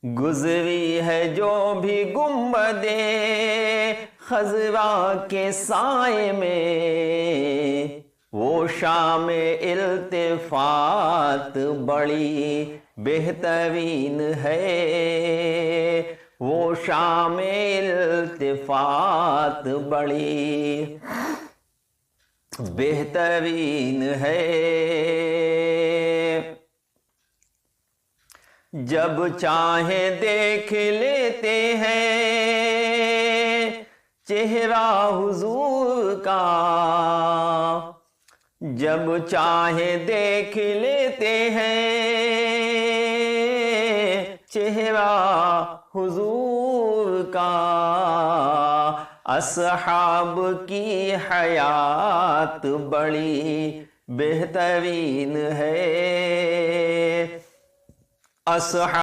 گزری ہے جو بھی گنبد خضرا کے سائے میں، وہ شام التفات بڑی بہترین ہے، وہ شام التفات بڑی بہترین ہے۔ جب چاہیں دیکھ لیتے ہیں چہرہ حضور کا، جب چاہیں دیکھ لیتے ہیں چہرہ حضور کا، اصحاب کی حیات بڑی بہترین ہے۔